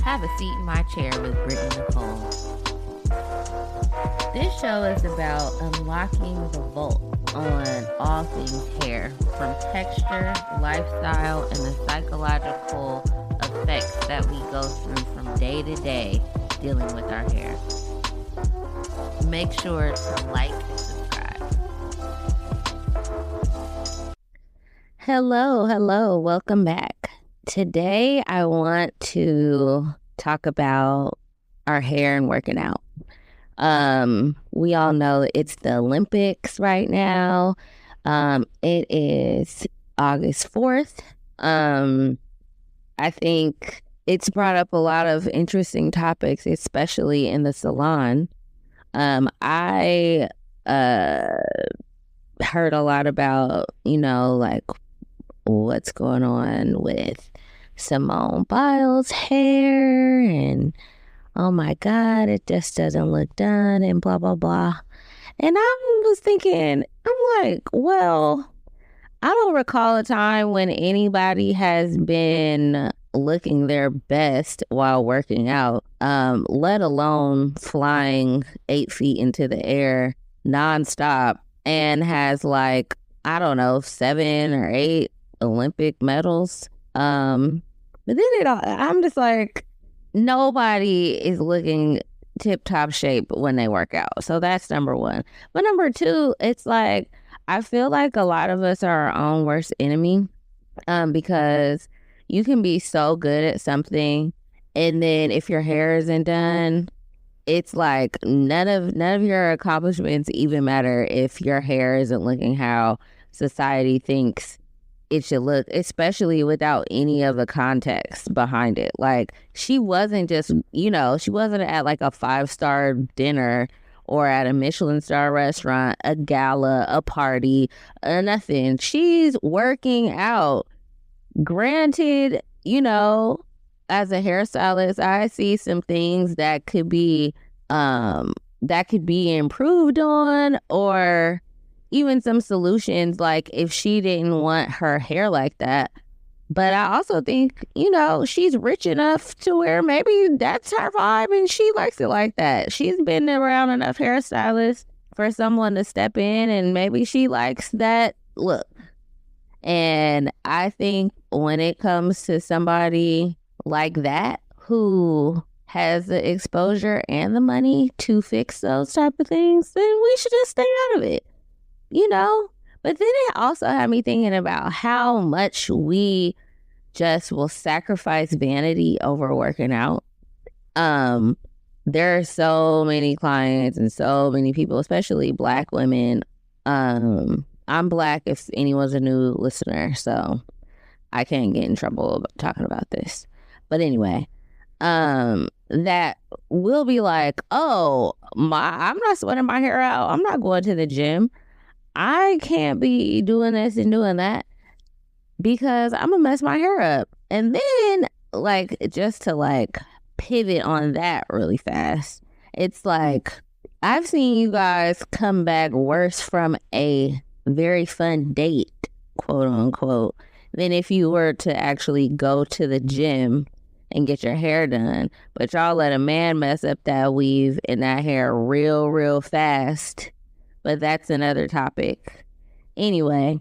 Have a seat in my chair with Brittany Nicole. This show is about unlocking the vault on all things hair, from texture, lifestyle, and the psychological effects that we go through from day to day dealing with our hair. Make sure to like and subscribe. Hello, welcome back. Today I want to talk about our hair and working out. We all know it's the Olympics right now. It is August 4th. I think it's brought up a lot of interesting topics, especially in the salon. I heard a lot about, like what's going on with Simone Biles' hair and oh my God, it just doesn't look done and blah, blah, blah. And I was thinking, I'm like, well, I don't recall a time when anybody has been looking their best while working out, let alone flying 8 feet into the air nonstop and has 7 or 8 Olympic medals. But then I'm just like, nobody is looking tip-top shape when they work out. So that's number one. But number two, it's like, I feel like a lot of us are our own worst enemy, because you can be so good at something, and then if your hair isn't done, it's like none of your accomplishments even matter if your hair isn't looking how society thinks it should look, especially without any of the context behind it. Like, she wasn't just, she wasn't at like a 5-star dinner or at a Michelin star restaurant, a gala, a party, nothing. She's working out. Granted, as a hairstylist, I see some things that could be improved on, or even some solutions, like if she didn't want her hair like that. But I also think, she's rich enough to where maybe that's her vibe and she likes it like that. She's been around enough hairstylists for someone to step in, and maybe she likes that look. And I think when it comes to somebody like that who has the exposure and the money to fix those type of things, then we should just stay out of it. But then it also had me thinking about how much we just will sacrifice vanity over working out. There are so many clients and so many people, especially Black women. I'm Black, if anyone's a new listener, so I can't get in trouble talking about this. But anyway, that will be like, oh, I'm not sweating my hair out. I'm not going to the gym. I can't be doing this and doing that because I'm gonna mess my hair up. And then, just to pivot on that really fast, it's like, I've seen you guys come back worse from a very fun date, quote unquote, than if you were to actually go to the gym and get your hair done. But y'all let a man mess up that weave and that hair real fast. But that's another topic. Anyway,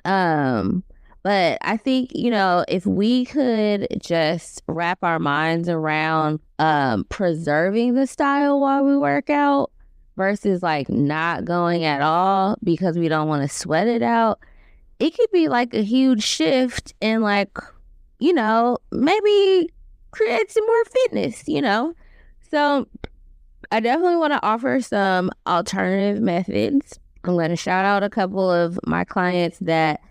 but I think, if we could just wrap our minds around preserving the style while we work out versus not going at all because we don't want to sweat it out, it could be a huge shift and maybe create some more fitness, So I definitely want to offer some alternative methods. I'm going to shout out a couple of my clients that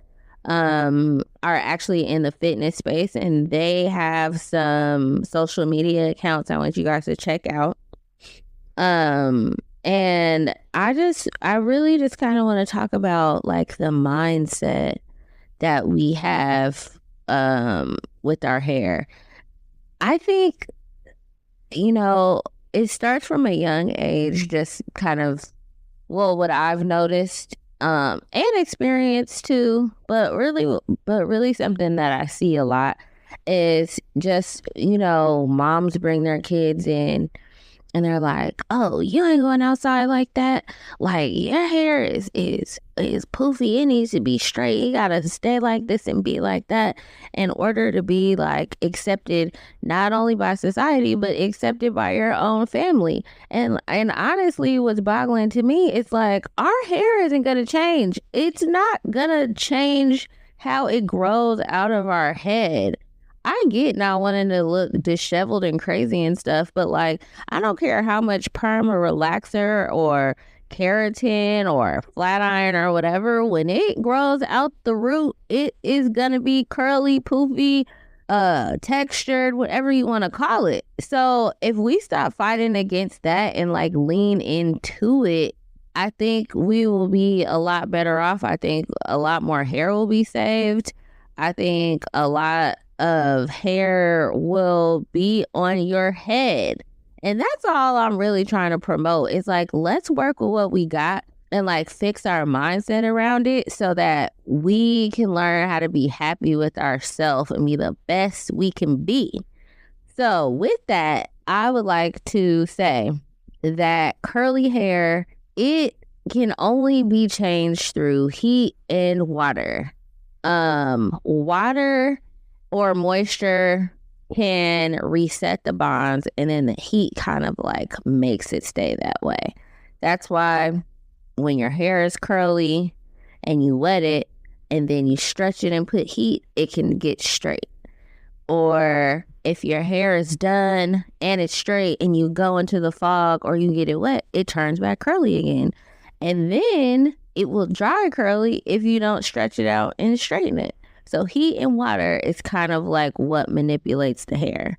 are actually in the fitness space, and they have some social media accounts I want you guys to check out. And I really just kind of want to talk about the mindset that we have with our hair. I think, it starts from a young age, just kind of, what I've noticed and experienced too, but really something that I see a lot is just, moms bring their kids in and they're like, "Oh, you ain't going outside like that. Like your hair is poofy. It needs to be straight. You gotta stay like this and be like that in order to be like accepted not only by society but accepted by your own family." And honestly, what's boggling to me is like our hair isn't gonna change. It's not gonna change how it grows out of our head. I get not wanting to look disheveled and crazy and stuff, but like, I don't care how much perm or relaxer or keratin or flat iron or whatever, when it grows out the root, it is gonna be curly, poofy, textured, whatever you want to call it. So if we stop fighting against that and like lean into it, I think we will be a lot better off. I think a lot more hair will be saved. I think a lot of hair will be on your head. And that's all I'm really trying to promote. It's like, let's work with what we got and like fix our mindset around it so that we can learn how to be happy with ourselves and be the best we can be. So with that, I would like to say that curly hair, it can only be changed through heat and water. Water or moisture can reset the bonds, and then the heat kind of like makes it stay that way. That's why when your hair is curly and you wet it and then you stretch it and put heat, it can get straight. Or if your hair is done and it's straight and you go into the fog or you get it wet, it turns back curly again. And then it will dry curly if you don't stretch it out and straighten it. So heat and water is kind of like what manipulates the hair.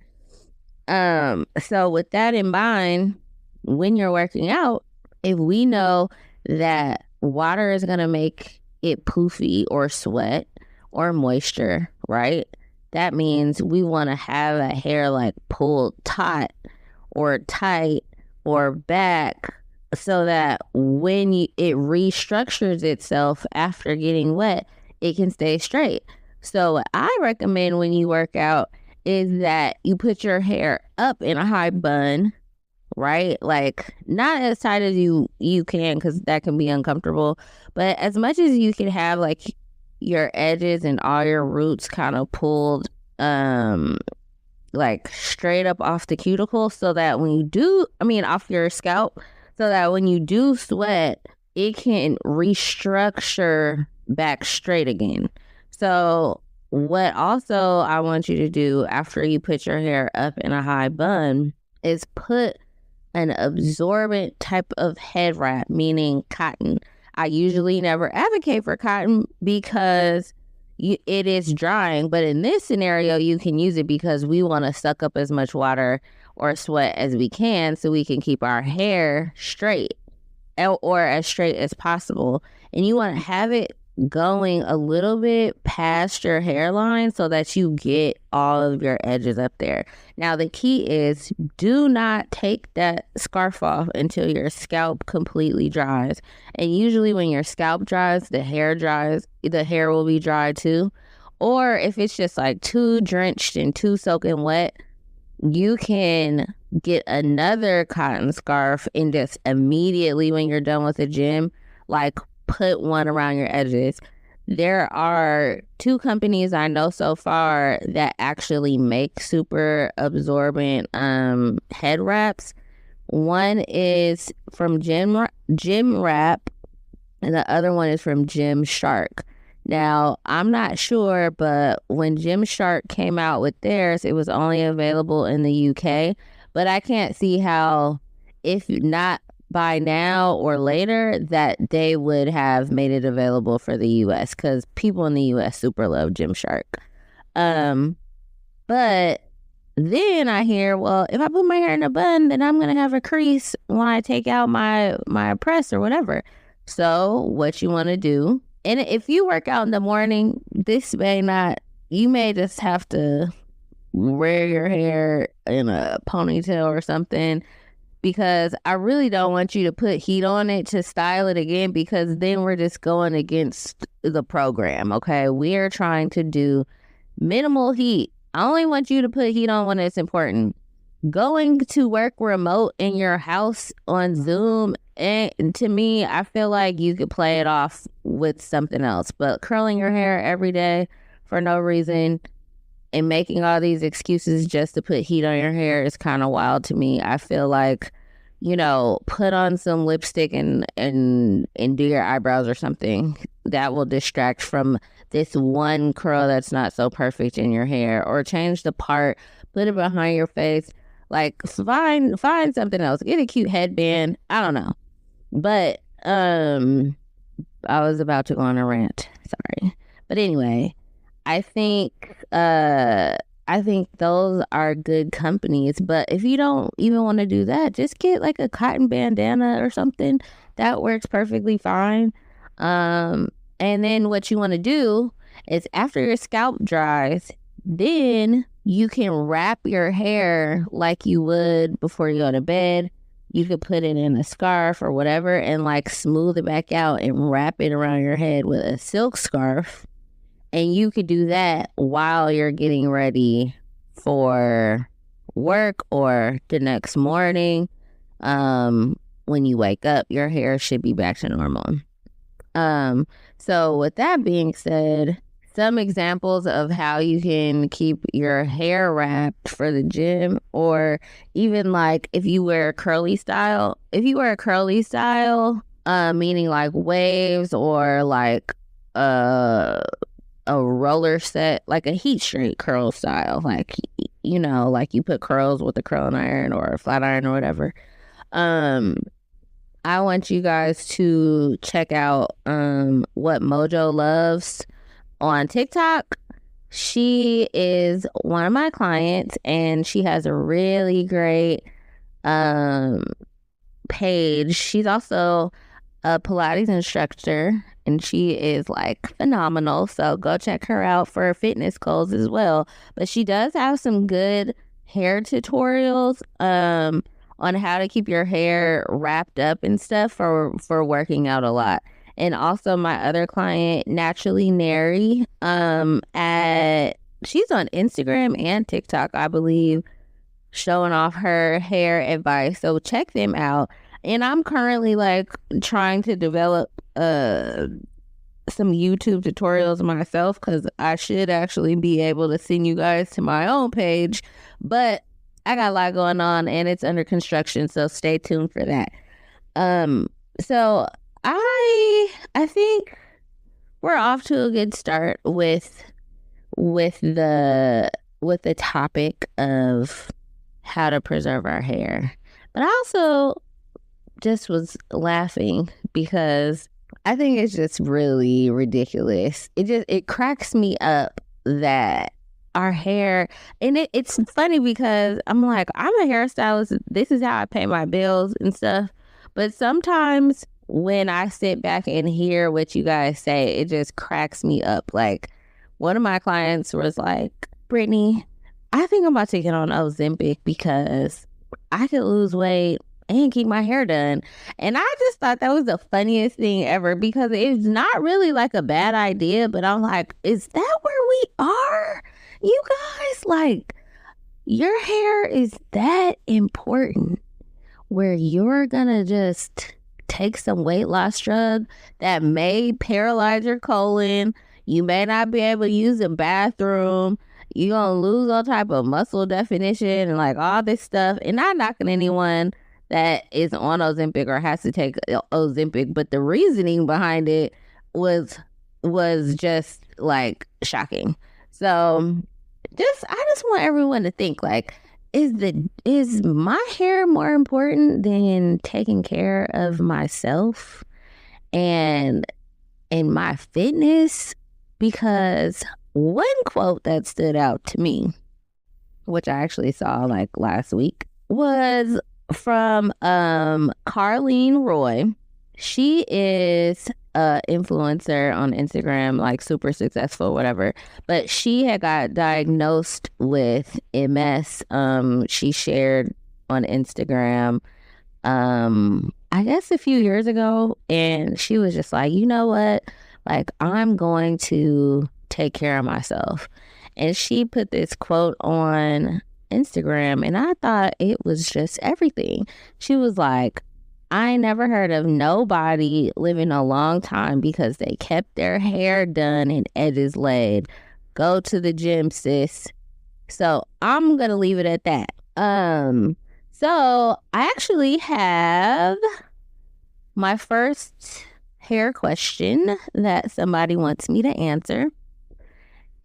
So with that in mind, when you're working out, if we know that water is going to make it poofy or sweat or moisture, right? That means we want to have a hair like pulled taut or tight or back so that when it restructures itself after getting wet, it can stay straight. So what I recommend when you work out is that you put your hair up in a high bun, right? Like not as tight as you can, because that can be uncomfortable, but as much as you can have like your edges and all your roots kind of pulled like straight up off the cuticle, so that when you do, off your scalp, so that when you do sweat, it can restructure back straight again. So what also I want you to do after you put your hair up in a high bun is put an absorbent type of head wrap, meaning cotton. I usually never advocate for cotton because it is drying, but in this scenario, you can use it because we want to suck up as much water or sweat as we can so we can keep our hair straight or as straight as possible. And you want to have it going a little bit past your hairline so that you get all of your edges up there. Now, the key is do not take that scarf off until your scalp completely dries. And usually when your scalp dries, the hair will be dry too. Or if it's just like too drenched and too soaking wet, you can get another cotton scarf and just immediately when you're done with the gym, like put one around your edges. There are 2 companies I know so far that actually make super absorbent head wraps. One is from Gym Wrap and the other one is from Gymshark. Now, I'm not sure, but when Gymshark came out with theirs, it was only available in the UK. But I can't see how, if not by now or later, that they would have made it available for the US, because people in the US super love Gymshark. But then I hear, well, if I put my hair in a bun, then I'm gonna have a crease when I take out my press or whatever. So what you want to do, and if you work out in the morning, you may just have to wear your hair in a ponytail or something, because I really don't want you to put heat on it to style it again, because then we're just going against the program, okay? We are trying to do minimal heat I only want you to put heat on when it's important. Going to work remote in your house on Zoom, and to me, I feel like you could play it off with something else. But curling your hair every day for no reason and making all these excuses just to put heat on your hair is kind of wild to me. I feel like, put on some lipstick and do your eyebrows or something that will distract from this one curl that's not so perfect in your hair, or change the part, put it behind your face. Like, find something else. Get a cute headband. I don't know. But I was about to go on a rant. Sorry. But anyway, I think those are good companies. But if you don't even want to do that, just get like a cotton bandana or something. That works perfectly fine. And then what you want to do is, after your scalp dries, then you can wrap your hair like you would before you go to bed. You could put it in a scarf or whatever and like smooth it back out and wrap it around your head with a silk scarf. And you could do that while you're getting ready for work or the next morning. When you wake up, your hair should be back to normal. So with that being said, some examples of how you can keep your hair wrapped for the gym, or even like if you wear a curly style, meaning like waves or like a roller set, like a heat shrink curl style, like, like you put curls with a curling iron or a flat iron or whatever. I want you guys to check out What Mojo Loves on TikTok. She is one of my clients, and she has a really great page. She's also a Pilates instructor, and she is like phenomenal. So go check her out for fitness goals as well. But she does have some good hair tutorials on how to keep your hair wrapped up and stuff for working out a lot. And also my other client, Naturally Nary, she's on Instagram and TikTok, I believe, showing off her hair advice. So check them out. And I'm currently like trying to develop some YouTube tutorials myself, because I should actually be able to send you guys to my own page. But I got a lot going on and it's under construction, so stay tuned for that. So I think we're off to a good start with the topic of how to preserve our hair. But I also just was laughing because I think it's just really ridiculous. It cracks me up that our hair, and it's funny because I'm like, I'm a hairstylist. This is how I pay my bills and stuff. But sometimes when I sit back and hear what you guys say, it just cracks me up. Like, one of my clients was like, Brittany, I think I'm about to get on Ozempic because I could lose weight and keep my hair done. And I just thought that was the funniest thing ever, because it's not really like a bad idea, but I'm like, is that where we are? You guys, like, your hair is that important where you're gonna just take some weight loss drug that may paralyze your colon. You may not be able to use a bathroom. You're gonna lose all type of muscle definition and like all this stuff. And not knocking anyone that is on Ozempic or has to take Ozempic, but the reasoning behind it was just like shocking. So I just want everyone to think, like, is my hair more important than taking care of myself and my fitness? Because one quote that stood out to me, which I actually saw like last week, was from Carlene Roy. She is a influencer on Instagram, like super successful, whatever. But she had got diagnosed with MS. She shared on Instagram, I guess a few years ago, and she was just like, you know what? Like, I'm going to take care of myself. and she put this quote on Instagram, and I thought it was just everything. She was like, I never heard of nobody living a long time because they kept their hair done and edges laid. Go to the gym, sis. So I'm gonna leave it at that. So I actually have my first hair question that somebody wants me to answer.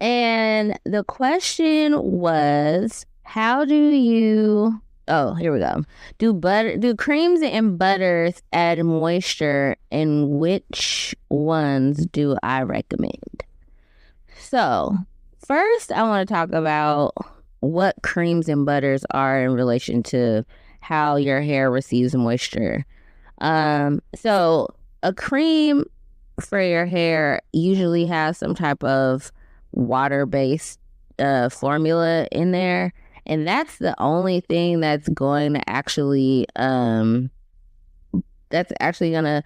And the question was, how do you, oh, here we go. Do creams and butters add moisture, and which ones do I recommend? So first, I want to talk about what creams and butters are in relation to how your hair receives moisture. So a cream for your hair usually has some type of water-based formula in there, and that's the only thing that's going to actually going to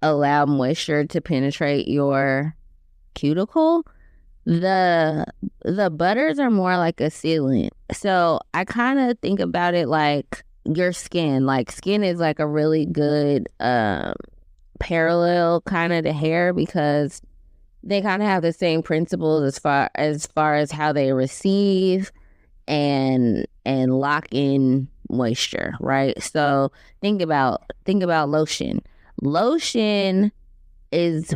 allow moisture to penetrate your cuticle. The butters are more like a sealant. So I kind of think about it like your skin. Like skin is like a really good parallel kind of to hair, because they kind of have the same principles as far as how they receive and lock in moisture, right? So think about lotion. Lotion is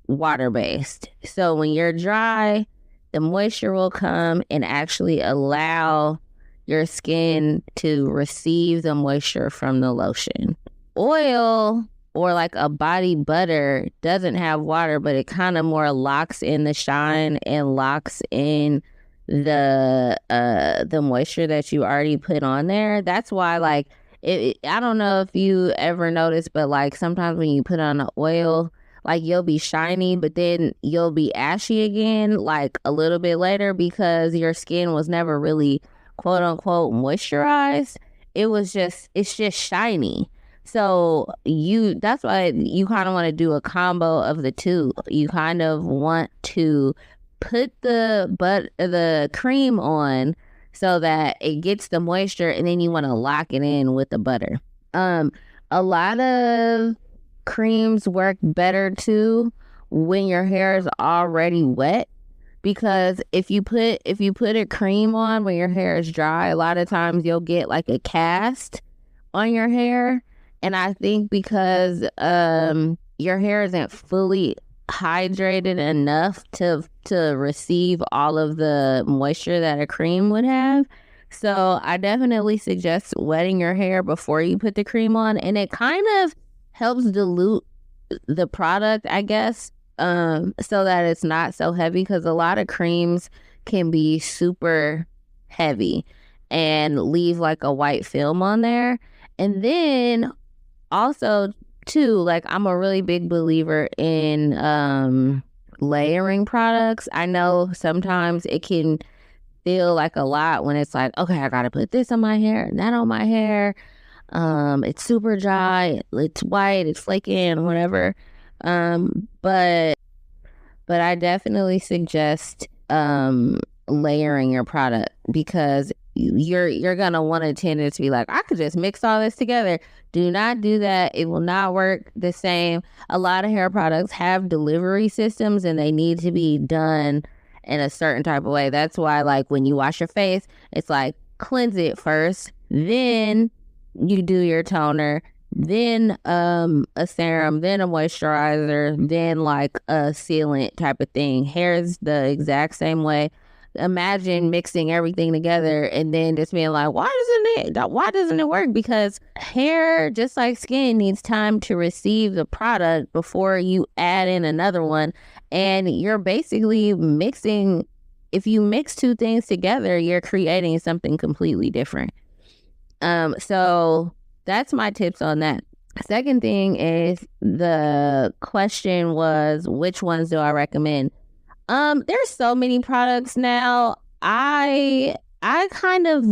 water-based. So when you're dry, the moisture will come and actually allow your skin to receive the moisture from the lotion. Oil, or like a body butter, doesn't have water, but it kind of more locks in the shine and locks in the moisture that you already put on there. That's why, like, I don't know if you ever noticed, but like sometimes when you put on the oil, like you'll be shiny, but then you'll be ashy again, like a little bit later, because your skin was never really quote unquote moisturized. It's just shiny. So that's why you kind of want to do a combo of the two. You kind of want to put the cream on so that it gets the moisture, and then you want to lock it in with the butter. A lot of creams work better too when your hair is already wet, because if you put a cream on when your hair is dry, a lot of times you'll get like a cast on your hair. And I think because your hair isn't fully hydrated enough to receive all of the moisture that a cream would have. So I definitely suggest wetting your hair before you put the cream on, and it kind of helps dilute the product, I guess, so that it's not so heavy, because a lot of creams can be super heavy and leave like a white film on there. And then also too, like, I'm a really big believer in layering products. I know sometimes it can feel like a lot when it's like, okay, I gotta put this on my hair and that on my hair. It's super dry, it's white, it's flaky, whatever. But I definitely suggest layering your product, because you're gonna want to tend to be like, I could just mix all this together. Do not do that. It will not work the same. A lot of hair products have delivery systems, and they need to be done in a certain type of way. That's why, like, when you wash your face, it's like, cleanse it first, then you do your toner, then a serum, then a moisturizer, then like a sealant type of thing. Hair is the exact same way. Imagine mixing everything together and then just being like, why doesn't it work? Because hair, just like skin, needs time to receive the product before you add in another one. And you're basically mixing, if you mix two things together, you're creating something completely different. So that's my tips on that. Second thing is, the question was, which ones do I recommend? There's so many products now. I kind of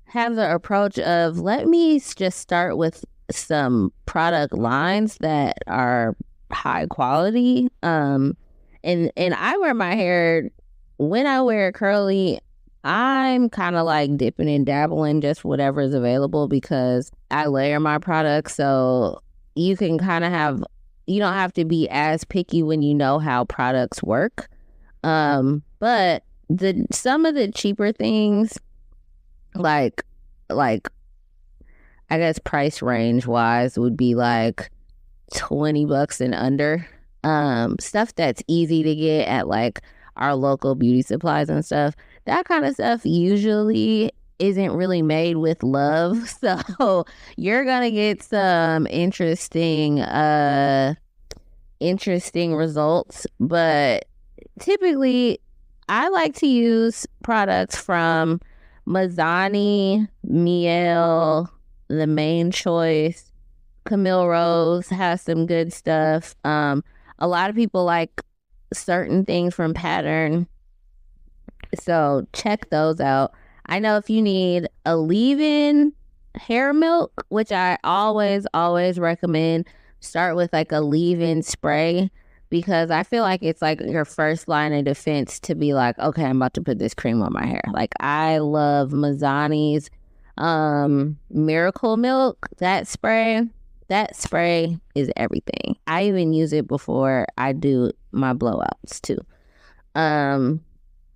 have the approach of, let me just start with some product lines that are high quality. And I wear my hair when I wear curly, I'm kind of like dipping and dabbling just whatever is available because I layer my products. So you can kind of you don't have to be as picky when you know how products work. But some of the cheaper things, like, like I guess price range wise would be like $20 and under. Stuff that's easy to get at like our local beauty supplies and stuff. That kind of stuff usually isn't really made with love. So you're gonna get some interesting results. But typically I like to use products from Mazzani, Miele, The Main Choice. Camille Rose has some good stuff. A lot of people like certain things from Pattern, so check those out. I know if you need a leave-in hair milk, which I always recommend, start with like a leave-in spray because I feel like it's like your first line of defense to be like, okay, I'm about to put this cream on my hair. Like I love Mazzani's Miracle Milk, that spray. That spray is everything. I even use it before I do my blowouts too.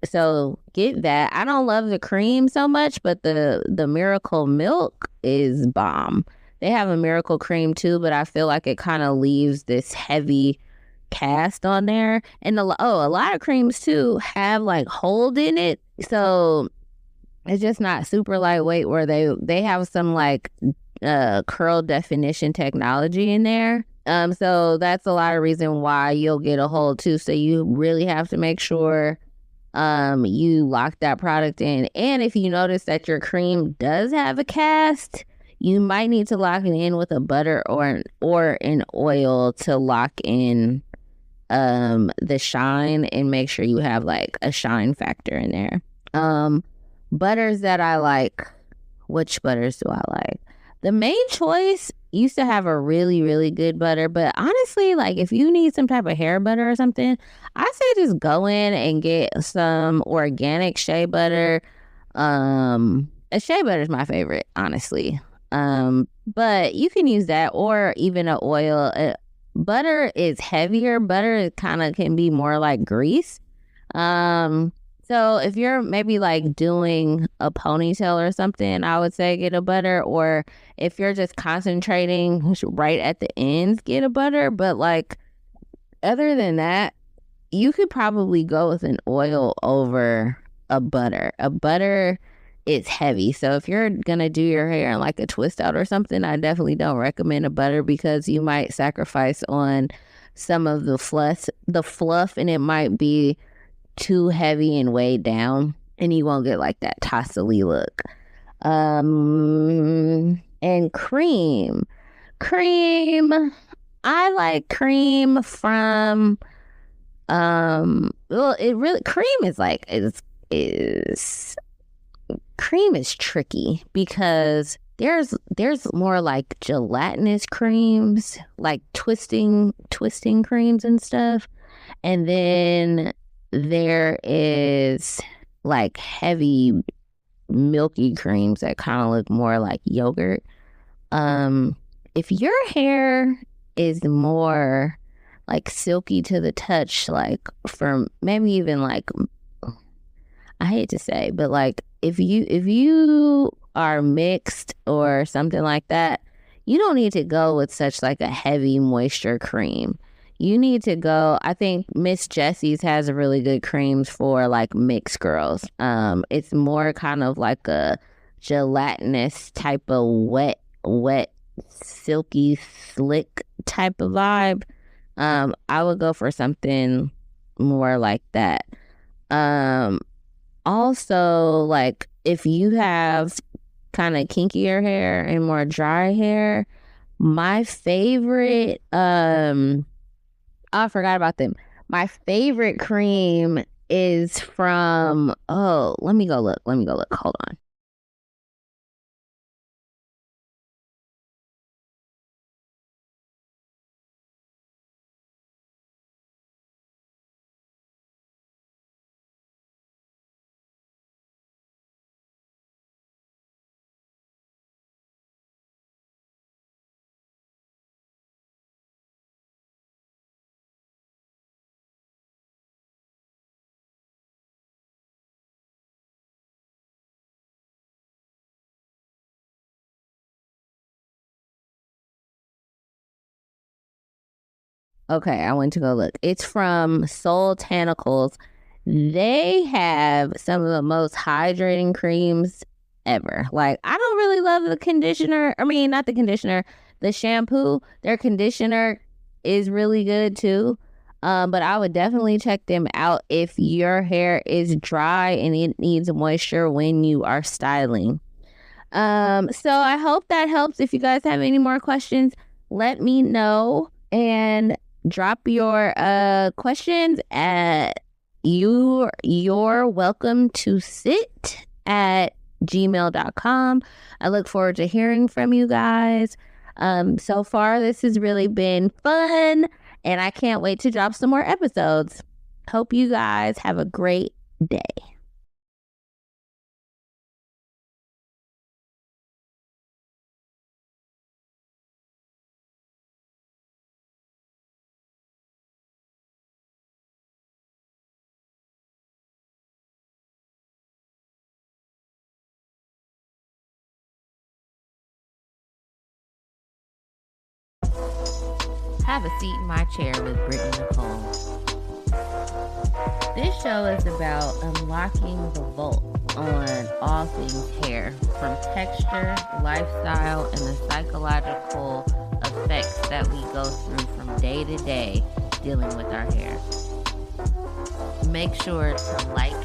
So get that. I don't love the cream so much, but the Miracle Milk is bomb. They have a Miracle Cream too, but I feel like it kind of leaves this heavy cast on there. And a lot of creams too have like hold in it, so it's just not super lightweight. Where they have some like curl definition technology in there. So that's a lot of reason why you'll get a hold too. So you really have to make sure you lock that product in. And if you notice that your cream does have a cast, you might need to lock it in with a butter or an oil to lock in the shine and make sure you have like a shine factor in there. Butters that I like. Which butters do I like? The Main Choice used to have a really, really good butter, but honestly, like if you need some type of hair butter or something, I say just go in and get some organic shea butter. A shea butter is my favorite, honestly. But you can use that or even an oil. Butter is heavier. Butter kind of can be more like grease. Um, so if you're maybe like doing a ponytail or something, I would say get a butter. Or if you're just concentrating right at the ends, get a butter. But like other than that, you could probably go with an oil over a butter. A butter is heavy. So if you're gonna do your hair in like a twist out or something, I definitely don't recommend a butter because you might sacrifice on some of the fluff, and it might be too heavy and weighed down, and you won't get like that tossily look. And cream. I like cream from well, it really cream is like is cream is tricky because there's more like gelatinous creams, like twisting creams and stuff. And then there is like heavy milky creams that kind of look more like yogurt. If your hair is more like silky to the touch, like from maybe even like I hate to say, but like if you are mixed or something like that, you don't need to go with such like a heavy moisture cream. You need to go, I think Miss Jessie's has a really good creams for like mixed girls. It's more kind of like a gelatinous type of wet, silky, slick type of vibe. I would go for something more like that. Um, Also, like if you have kind of kinkier hair and more dry hair, my favorite oh, I forgot about them. My favorite cream is from let me go look. Hold on. Okay, I went to go look. It's from Soul Tanicals. They have some of the most hydrating creams ever. Like, I don't really love the conditioner. I mean, not the conditioner, the shampoo. Their conditioner is really good too. But I would definitely check them out if your hair is dry and it needs moisture when you are styling. So I hope that helps. If you guys have any more questions, let me know and drop your questions at you're welcome to sit at gmail.com. I look forward to hearing from you guys. So far this has really been fun and I can't wait to drop some more episodes. Hope you guys have a great day. Have a seat in my chair with Brittany Nicole. This show is about unlocking the vault on all things hair, from texture, lifestyle, and the psychological effects that we go through from day to day dealing with our hair. Make sure to like